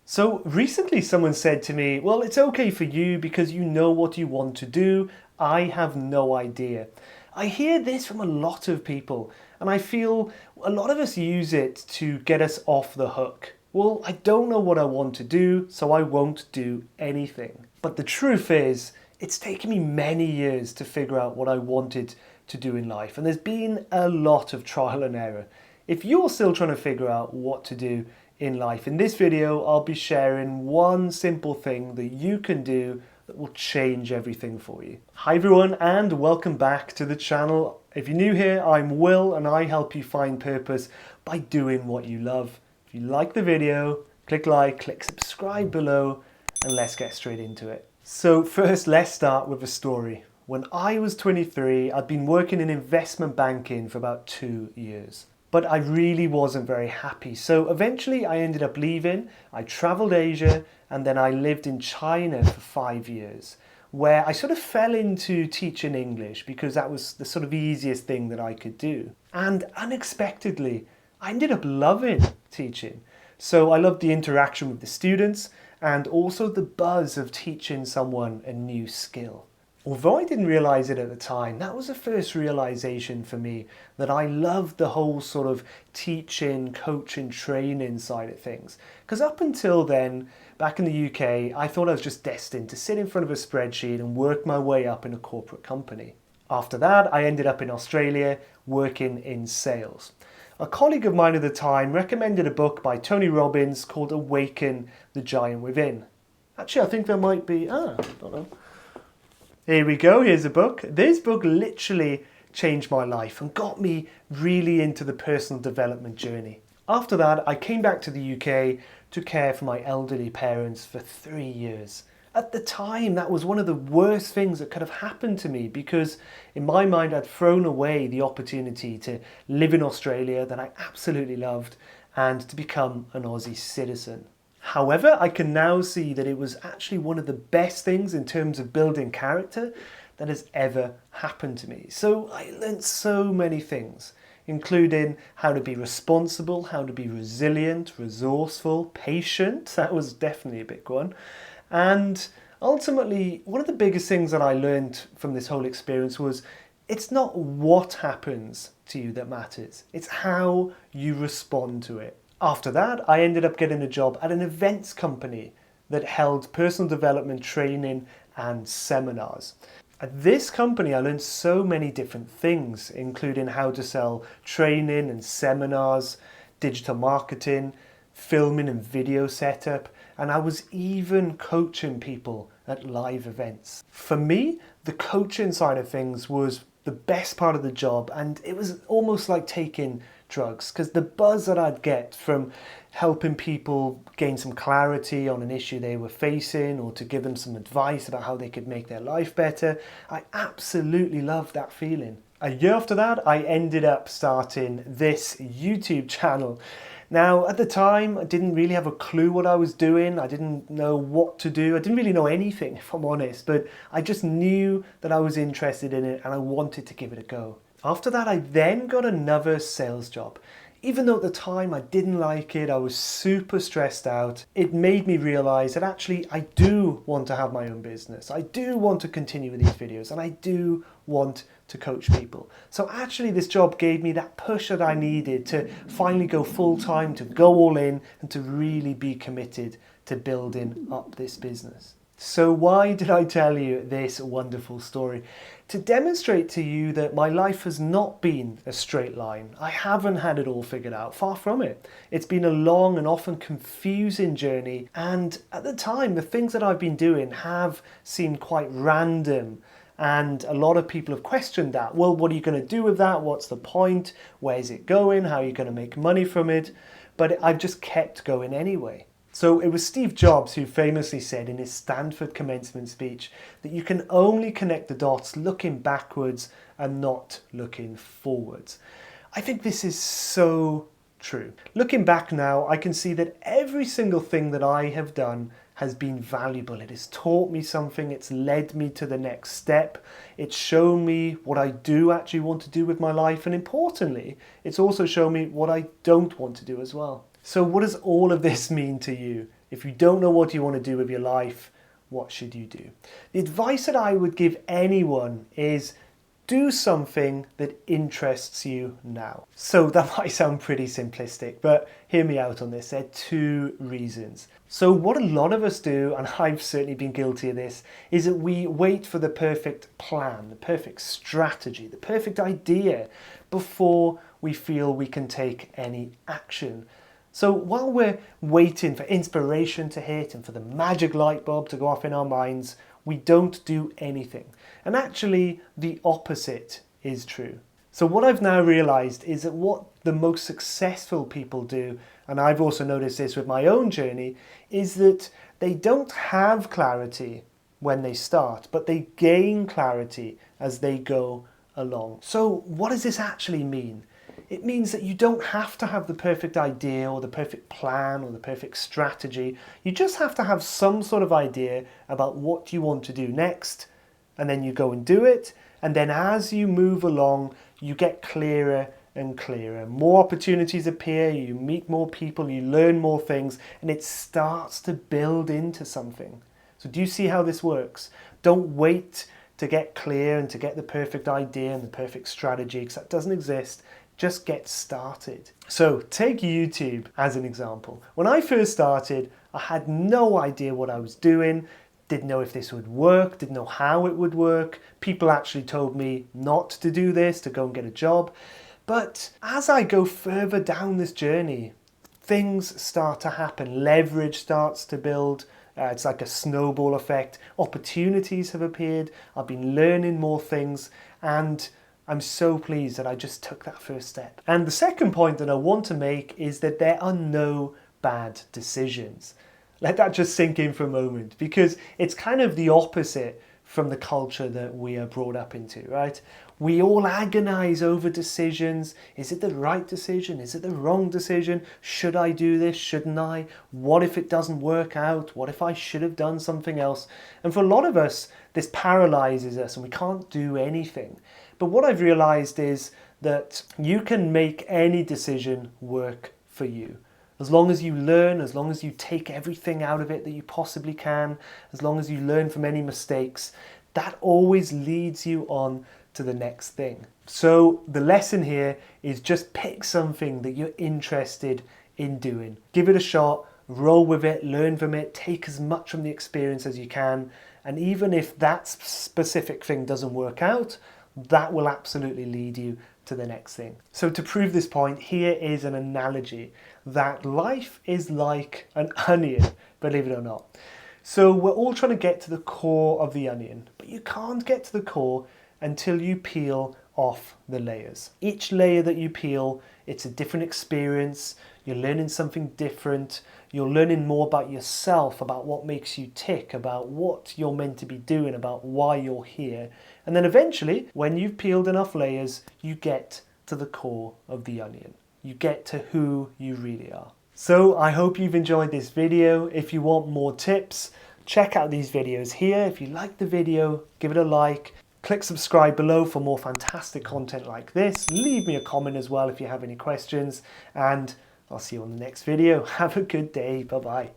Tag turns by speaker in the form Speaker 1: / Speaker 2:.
Speaker 1: So recently someone said to me, well, it's okay for you because you know what you want to do. I have no idea. I hear this from a lot of people, and I feel a lot of us use it to get us off the hook. Well, I don't know what I want to do, so I won't do anything. But the truth is, it's taken me many years to figure out what I wanted to do in life, and there's been a lot of trial and error. If you're still trying to figure out what to do in life, in this video I'll be sharing one simple thing that you can do that will change everything for you. Hi everyone, and welcome back to the channel. If you're new here, I'm Will and I help you find purpose by doing what you love. If you like the video, click like, click subscribe below, and let's get straight into it. So first, let's start with a story. When I was 23, I'd been working in investment banking for about 2 years. But I really wasn't very happy. So eventually I ended up leaving. I traveled Asia and then I lived in China for 5 years, where I sort of fell into teaching English because that was the sort of easiest thing that I could do. And unexpectedly, I ended up loving teaching. So I loved the interaction with the students and also the buzz of teaching someone a new skill. Although I didn't realize it at the time, that was the first realization for me that I loved the whole sort of teaching, coaching, training side of things. Because up until then, back in the UK, I thought I was just destined to sit in front of a spreadsheet and work my way up in a corporate company. After that, I ended up in Australia working in sales. A colleague of mine at the time recommended a book by Tony Robbins called Awaken the Giant Within. Actually, I think there might be, I don't know. Here we go, here's a book. This book literally changed my life and got me really into the personal development journey. After that, I came back to the UK to care for my elderly parents for 3 years. At the time, that was one of the worst things that could have happened to me because in my mind, I'd thrown away the opportunity to live in Australia that I absolutely loved and to become an Aussie citizen. However, I can now see that it was actually one of the best things in terms of building character that has ever happened to me. So I learned so many things, including how to be responsible, how to be resilient, resourceful, patient. That was definitely a big one. And ultimately, one of the biggest things that I learned from this whole experience was it's not what happens to you that matters. It's how you respond to it. After that, I ended up getting a job at an events company that held personal development training and seminars. At this company, I learned so many different things, including how to sell training and seminars, digital marketing, filming and video setup, and I was even coaching people at live events. For me, the coaching side of things was the best part of the job, and it was almost like taking drugs because the buzz that I'd get from helping people gain some clarity on an issue they were facing or to give them some advice about how they could make their life better, I absolutely loved that feeling. A year after that, I ended up starting this YouTube channel. Now, at the time, I didn't really have a clue what I was doing. I didn't know what to do. I didn't really know anything, if I'm honest, but I just knew that I was interested in it and I wanted to give it a go. After that, I then got another sales job. Even though at the time I didn't like it, I was super stressed out, it made me realize that actually I do want to have my own business. I do want to continue with these videos and I do want to coach people. So actually this job gave me that push that I needed to finally go full time, to go all in and to really be committed to building up this business. So why did I tell you this wonderful story? To demonstrate to you that my life has not been a straight line. I haven't had it all figured out, far from it. It's been a long and often confusing journey, and at the time the things that I've been doing have seemed quite random, and a lot of people have questioned that. Well, what are you going to do with that? What's the point? Where's it going? How are you going to make money from it? But I've just kept going anyway. So it was Steve Jobs who famously said in his Stanford commencement speech that you can only connect the dots looking backwards and not looking forwards. I think this is so true. Looking back now, I can see that every single thing that I have done has been valuable. It has taught me something. It's led me to the next step. It's shown me what I do actually want to do with my life. And importantly, it's also shown me what I don't want to do as well. So what does all of this mean to you? If you don't know what you want to do with your life, what should you do? The advice that I would give anyone is do something that interests you now. So that might sound pretty simplistic, but hear me out on this. There are two reasons. So what a lot of us do, and I've certainly been guilty of this, is that we wait for the perfect plan, the perfect strategy, the perfect idea before we feel we can take any action. So while we're waiting for inspiration to hit and for the magic light bulb to go off in our minds, we don't do anything. And actually, the opposite is true. So what I've now realized is that what the most successful people do, and I've also noticed this with my own journey, is that they don't have clarity when they start, but they gain clarity as they go along. So what does this actually mean? It means that you don't have to have the perfect idea or the perfect plan or the perfect strategy. You just have to have some sort of idea about what you want to do next, and then you go and do it. And then as you move along, you get clearer and clearer. More opportunities appear, you meet more people, you learn more things, and it starts to build into something. So do you see how this works? Don't wait to get clear and to get the perfect idea and the perfect strategy, because that doesn't exist. Just get started. So take YouTube as an example. When I first started, I had no idea what I was doing, didn't know if this would work, didn't know how it would work. People actually told me not to do this, to go and get a job. But as I go further down this journey, things start to happen. Leverage starts to build. It's like a snowball effect. Opportunities have appeared. I've been learning more things, and I'm so pleased that I just took that first step. And the second point that I want to make is that there are no bad decisions. Let that just sink in for a moment, because it's kind of the opposite from the culture that we are brought up into, right? We all agonize over decisions. Is it the right decision? Is it the wrong decision? Should I do this? Shouldn't I? What if it doesn't work out? What if I should have done something else? And for a lot of us, this paralyzes us and we can't do anything. But what I've realized is that you can make any decision work for you. As long as you learn, as long as you take everything out of it that you possibly can, as long as you learn from any mistakes, that always leads you on to the next thing. So the lesson here is just pick something that you're interested in doing. Give it a shot, roll with it, learn from it, take as much from the experience as you can. And even if that specific thing doesn't work out, that will absolutely lead you to the next thing. So to prove this point, here is an analogy that life is like an onion, believe it or not. So we're all trying to get to the core of the onion, but you can't get to the core until you peel off the layers. Each layer that you peel, it's a different experience. You're learning something different. You're learning more about yourself, about what makes you tick, about what you're meant to be doing, about why you're here. And then eventually, when you've peeled enough layers, you get to the core of the onion. You get to who you really are. So I hope you've enjoyed this video. If you want more tips, check out these videos here. If you like the video, give it a like. Click subscribe below for more fantastic content like this. Leave me a comment as well if you have any questions, and I'll see you on the next video. Have a good day. Bye-bye.